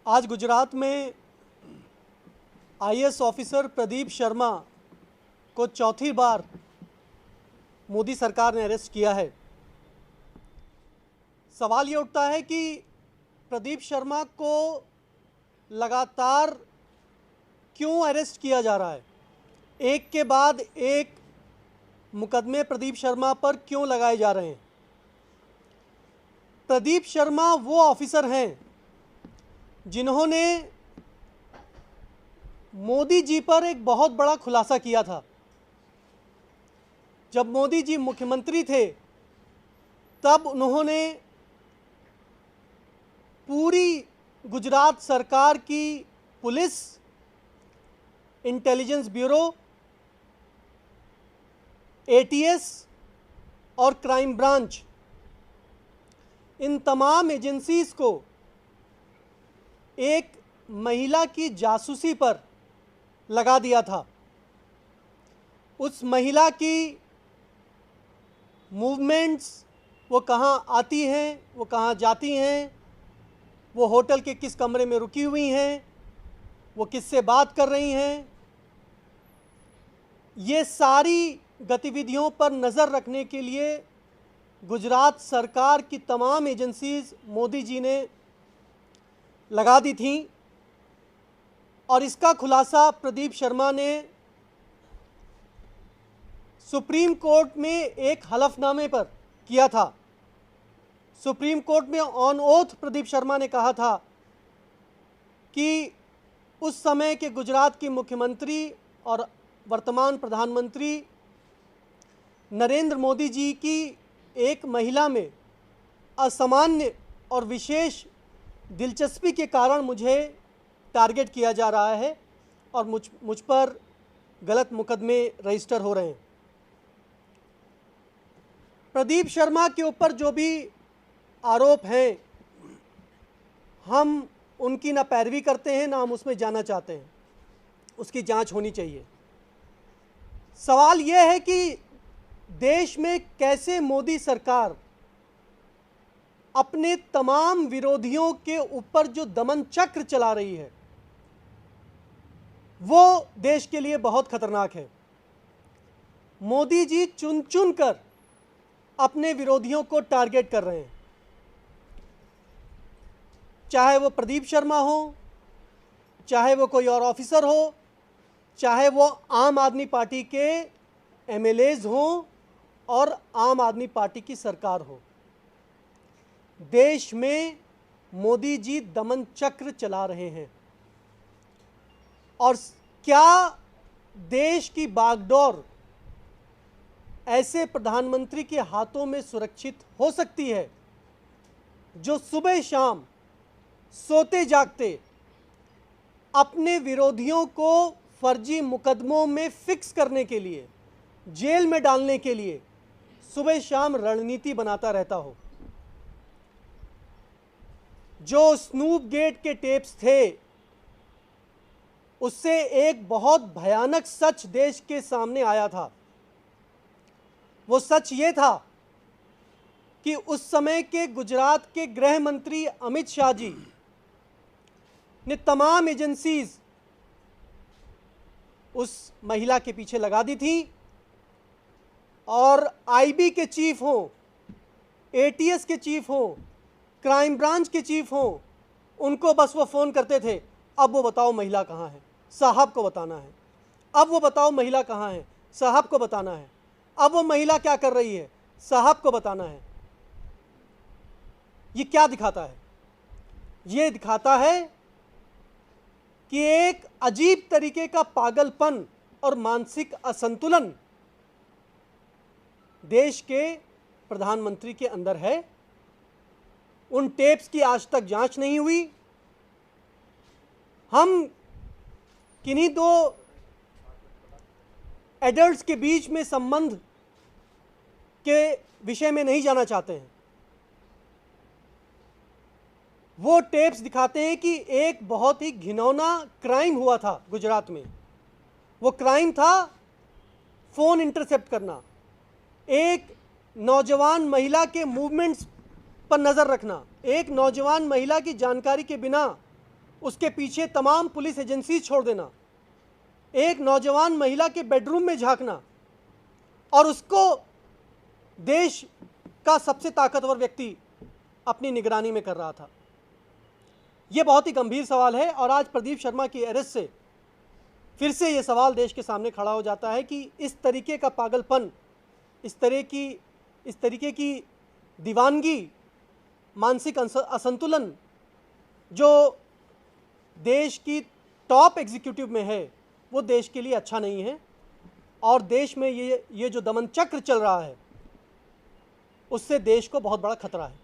आज गुजरात में IAS officer Pradeep Sharma को चौथी बार मोदी सरकार ने अरेस्ट किया है। सवाल ये उठता है कि प्रदीप शर्मा को लगातार क्यों अरेस्ट किया जा रहा है, एक के बाद एक मुकदमे प्रदीप शर्मा पर क्यों लगाए जा रहे हैं। प्रदीप शर्मा वो ऑफिसर हैं जिन्होंने मोदी जी पर एक बहुत बड़ा खुलासा किया था। जब मोदी जी मुख्यमंत्री थे तब उन्होंने पूरी गुजरात सरकार की पुलिस, इंटेलिजेंस ब्यूरो, एटीएस और क्राइम ब्रांच, इन तमाम एजेंसीज को एक महिला की जासूसी पर लगा दिया था। उस महिला की मूवमेंट्स, वो कहाँ आती हैं, वो कहाँ जाती हैं, वो होटल के किस कमरे में रुकी हुई हैं, वो किससे बात कर रही हैं, ये सारी गतिविधियों पर नज़र रखने के लिए गुजरात सरकार की तमाम एजेंसीज मोदी जी ने लगा दी थीं। और इसका खुलासा प्रदीप शर्मा ने सुप्रीम कोर्ट में एक हलफनामे पर किया था। सुप्रीम कोर्ट में ऑन ओथ प्रदीप शर्मा ने कहा था कि उस समय के गुजरात की मुख्यमंत्री और वर्तमान प्रधानमंत्री नरेंद्र मोदी जी की एक महिला में असामान्य और विशेष दिलचस्पी के कारण मुझे टारगेट किया जा रहा है और मुझ पर गलत मुकदमे रजिस्टर हो रहे हैं। प्रदीप शर्मा के ऊपर जो भी आरोप हैं, हम उनकी ना पैरवी करते हैं, ना हम उसमें जाना चाहते हैं। उसकी जांच होनी चाहिए। सवाल यह है कि देश में कैसे मोदी सरकार अपने तमाम विरोधियों के ऊपर जो दमन चक्र चला रही है, वो देश के लिए बहुत खतरनाक है। मोदी जी चुन चुन कर अपने विरोधियों को टारगेट कर रहे हैं, चाहे वो प्रदीप शर्मा हो, चाहे वो कोई और ऑफिसर हो, चाहे वो आम आदमी पार्टी के एमएलएज हों और आम आदमी पार्टी की सरकार हो। देश में मोदी जी दमन चक्र चला रहे हैं। और क्या देश की बागडोर ऐसे प्रधानमंत्री के हाथों में सुरक्षित हो सकती है जो सुबह शाम सोते जागते अपने विरोधियों को फर्जी मुकदमों में फिक्स करने के लिए, जेल में डालने के लिए सुबह शाम रणनीति बनाता रहता हो। जो स्नूप गेट के टेप्स थे, उससे एक बहुत भयानक सच देश के सामने आया था। वो सच ये था कि उस समय के गुजरात के गृह मंत्री अमित शाह जी ने तमाम एजेंसीज उस महिला के पीछे लगा दी थी और आईबी के चीफ हों, एटीएस के चीफ हों, क्राइम ब्रांच के चीफ हों, उनको बस वो फ़ोन करते थे, अब वो बताओ महिला कहाँ है, साहब को बताना है। अब वो बताओ महिला कहाँ है, साहब को बताना है। अब वो महिला क्या कर रही है, साहब को बताना है। ये क्या दिखाता है? ये दिखाता है कि एक अजीब तरीके का पागलपन और मानसिक असंतुलन देश के प्रधानमंत्री के अंदर है। उन टेप्स की आज तक जांच नहीं हुई। हम किन्हीं दो एडल्ट्स के बीच में संबंध के विषय में नहीं जाना चाहते हैं। वो टेप्स दिखाते हैं कि एक बहुत ही घिनौना क्राइम हुआ था गुजरात में। वो क्राइम था फ़ोन इंटरसेप्ट करना, एक नौजवान महिला के मूवमेंट्स पर नज़र रखना, एक नौजवान महिला की जानकारी के बिना उसके पीछे तमाम पुलिस एजेंसी छोड़ देना, एक नौजवान महिला के बेडरूम में झांकना और उसको देश का सबसे ताकतवर व्यक्ति अपनी निगरानी में कर रहा था। यह बहुत ही गंभीर सवाल है और आज प्रदीप शर्मा की अरेस्ट से फिर से ये सवाल देश के सामने खड़ा हो जाता है कि इस तरीके का पागलपन, इस तरीके की दीवानगी, मानसिक असंतुलन जो देश की टॉप एग्जीक्यूटिव में है, वो देश के लिए अच्छा नहीं है। और देश में ये जो दमन चक्र चल रहा है, उससे देश को बहुत बड़ा खतरा है।